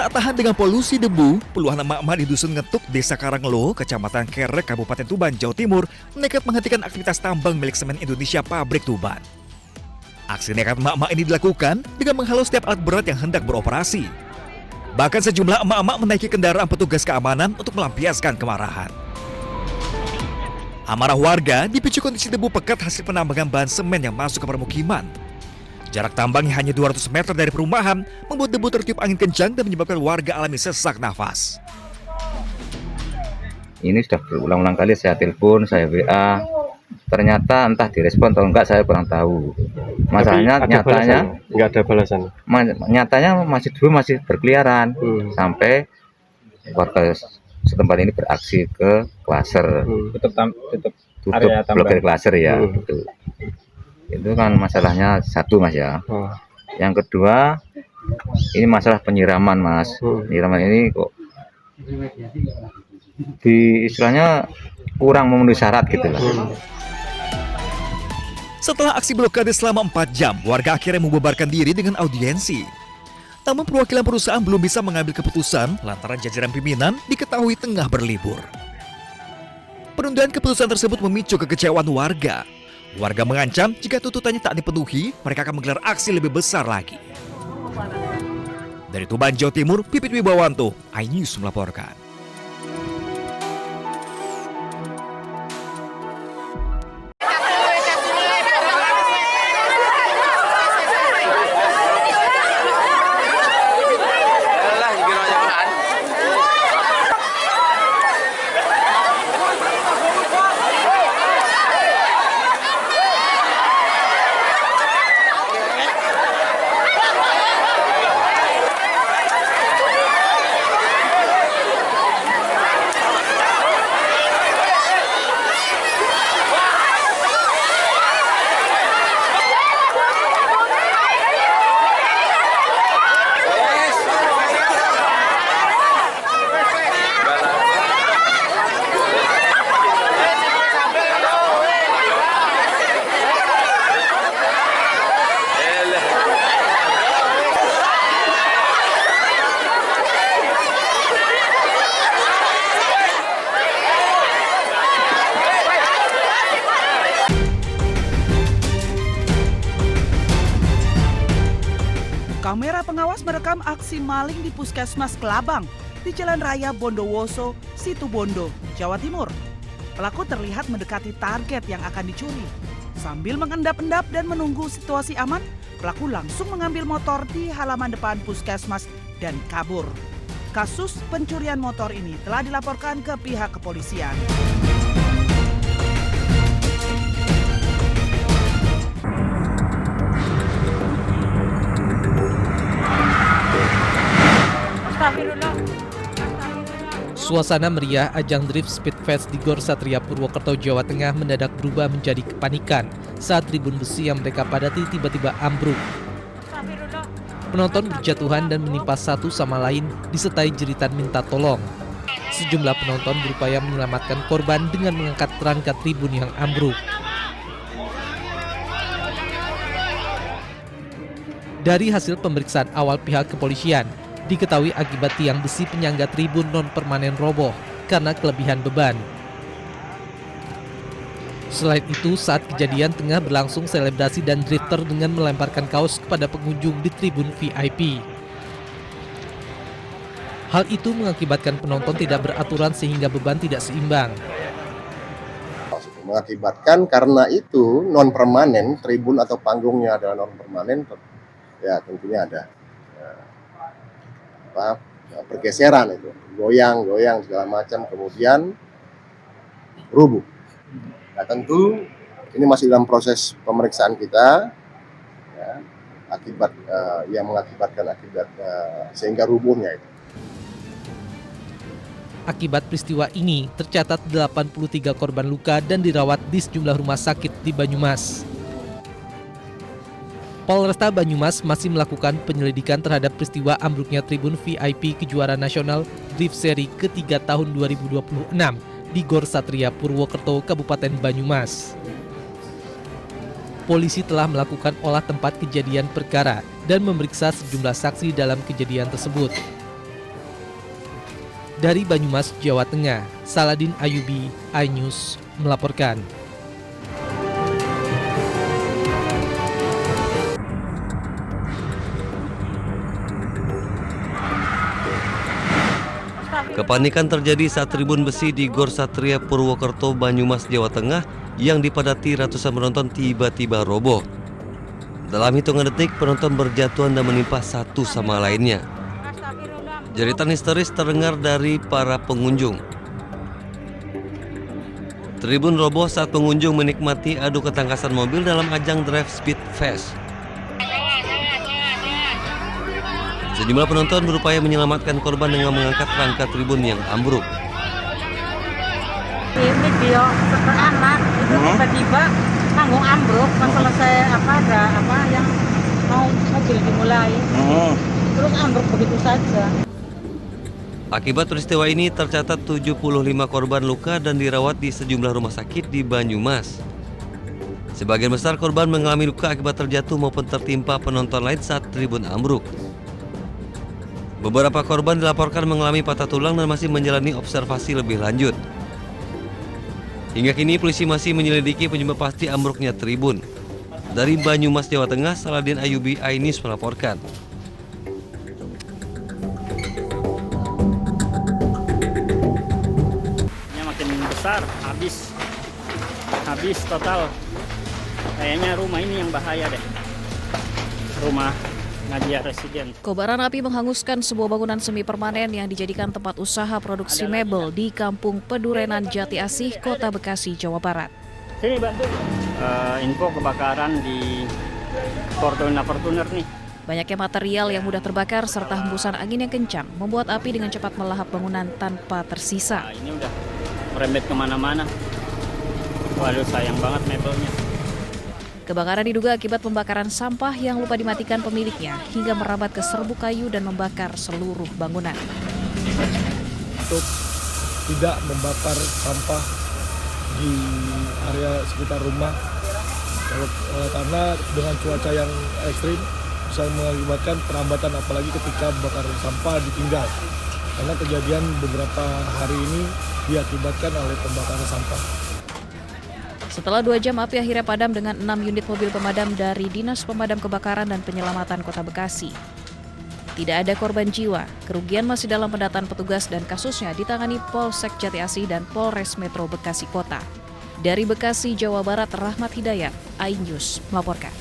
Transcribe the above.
Tak tahan dengan polusi debu, puluhan emak-emak di Dusun Ngetuk, Desa Karanglo, Kecamatan Kerek, Kabupaten Tuban, Jawa Timur, nekat menghentikan aktivitas tambang milik Semen Indonesia Pabrik Tuban. Aksi nekat emak-emak ini dilakukan dengan menghalau setiap alat berat yang hendak beroperasi. Bahkan sejumlah emak-emak menaiki kendaraan petugas keamanan untuk melampiaskan kemarahan. Amarah warga dipicu kondisi debu pekat hasil penambangan bahan semen yang masuk ke permukiman. Jarak tambang yang hanya 200 meter dari perumahan membuat debu tertiup angin kencang dan menyebabkan warga alami sesak nafas. Ini sudah berulang-ulang kali saya telepon, saya WA. Ternyata entah direspon atau enggak, saya kurang tahu. Masalahnya nyatanya enggak ada balasan. Nyatanya masih berkeliaran sampai warga setempat ini beraksi ke klaser. Tutup blokir klaser ya. Gitu. Itu kan masalahnya satu, Mas ya. Yang kedua, ini masalah penyiraman, Mas. Penyiraman ini kok istilahnya kurang memenuhi syarat gitu lah. Setelah aksi blokade selama 4 jam, warga akhirnya membubarkan diri dengan audiensi. Namun perwakilan perusahaan belum bisa mengambil keputusan lantaran jajaran pimpinan diketahui tengah berlibur. Penundaan keputusan tersebut memicu kekecewaan warga. Warga mengancam jika tuntutannya tak dipenuhi, mereka akan menggelar aksi lebih besar lagi. Dari Tuban, Jawa Timur, Pipit Wibawanto, iNews melaporkan. Kamera pengawas merekam aksi maling di Puskesmas Kelabang di Jalan Raya Bondowoso, Situbondo, Jawa Timur. Pelaku terlihat mendekati target yang akan dicuri. Sambil mengendap-endap dan menunggu situasi aman, pelaku langsung mengambil motor di halaman depan Puskesmas dan kabur. Kasus pencurian motor ini telah dilaporkan ke pihak kepolisian. Suasana meriah ajang Drift Speed Fest di Gor Satria Purwokerto, Jawa Tengah mendadak berubah menjadi kepanikan saat tribun besi yang mereka padati tiba-tiba ambruk. Penonton berjatuhan dan menimpa satu sama lain disertai jeritan minta tolong. Sejumlah penonton berupaya menyelamatkan korban dengan mengangkat rangka tribun yang ambruk. Dari hasil pemeriksaan awal pihak kepolisian, diketahui akibat tiang besi penyangga tribun non-permanen roboh karena kelebihan beban. Selain itu, saat kejadian tengah berlangsung selebrasi dan drifter dengan melemparkan kaos kepada pengunjung di tribun VIP. Hal itu mengakibatkan penonton tidak beraturan sehingga beban tidak seimbang. Mengakibatkan karena itu non-permanen, tribun atau panggungnya adalah non-permanen, ya tentunya ada pergeseran itu, goyang segala macam, kemudian rubuh. Nah tentu ini masih dalam proses pemeriksaan kita, ya, yang mengakibatkan sehingga rubuhnya itu. Akibat peristiwa ini tercatat 83 korban luka dan dirawat di sejumlah rumah sakit di Banyumas. Polresta Banyumas masih melakukan penyelidikan terhadap peristiwa ambruknya tribun VIP kejuaraan nasional Drift Seri ketiga tahun 2026 di Gor Satria Purwokerto, Kabupaten Banyumas. Polisi telah melakukan olah tempat kejadian perkara dan memeriksa sejumlah saksi dalam kejadian tersebut. Dari Banyumas, Jawa Tengah, Saladin Ayubi, iNews melaporkan. Kepanikan terjadi saat tribun besi di Gor Satria Purwokerto, Banyumas, Jawa Tengah yang dipadati ratusan penonton tiba-tiba roboh. Dalam hitungan detik, penonton berjatuhan dan menimpa satu sama lainnya. Jeritan histeris terdengar dari para pengunjung. Tribun roboh saat pengunjung menikmati adu ketangkasan mobil dalam ajang Drive Speed Fest. Sejumlah penonton berupaya menyelamatkan korban dengan mengangkat rangka tribun yang ambruk. Ini video anak itu tiba-tiba panggung ambruk pas selesai ada yang mau mobil dimulai. Terus ambruk begitu saja. Akibat peristiwa ini tercatat 75 korban luka dan dirawat di sejumlah rumah sakit di Banyumas. Sebagian besar korban mengalami luka akibat terjatuh maupun tertimpa penonton lain saat tribun ambruk. Beberapa korban dilaporkan mengalami patah tulang dan masih menjalani observasi lebih lanjut. Hingga kini polisi masih menyelidiki penyebab pasti ambruknya tribun. Dari Banyumas, Jawa Tengah, Saladin Ayubi, iNews melaporkan. Makin besar, habis total. Kayaknya rumah ini yang bahaya deh. Rumah Nadia Residen. Kobaran api menghanguskan sebuah bangunan semi permanen yang dijadikan tempat usaha produksi mebel di Kampung Pedurenan Jati Asih, Kota Bekasi, Jawa Barat. Sini bantu. Info kebakaran di Fortuner nih. Banyaknya material yang mudah terbakar serta hembusan angin yang kencang membuat api dengan cepat melahap bangunan tanpa tersisa. Ini udah merembet kemana-mana. Waduh, sayang banget mebelnya. Kebakaran diduga akibat pembakaran sampah yang lupa dimatikan pemiliknya hingga merambat ke serbuk kayu dan membakar seluruh bangunan. Untuk tidak membakar sampah di area sekitar rumah, karena dengan cuaca yang ekstrim bisa mengakibatkan perambatan, apalagi ketika membakar sampah ditinggal. Karena kejadian beberapa hari ini diakibatkan oleh pembakaran sampah. Setelah 2 jam, api akhirnya padam dengan 6 unit mobil pemadam dari Dinas Pemadam Kebakaran dan Penyelamatan Kota Bekasi. Tidak ada korban jiwa, kerugian masih dalam pendataan petugas dan kasusnya ditangani Polsek Jati Asih dan Polres Metro Bekasi Kota. Dari Bekasi, Jawa Barat, Rahmat Hidayat, iNews melaporkan.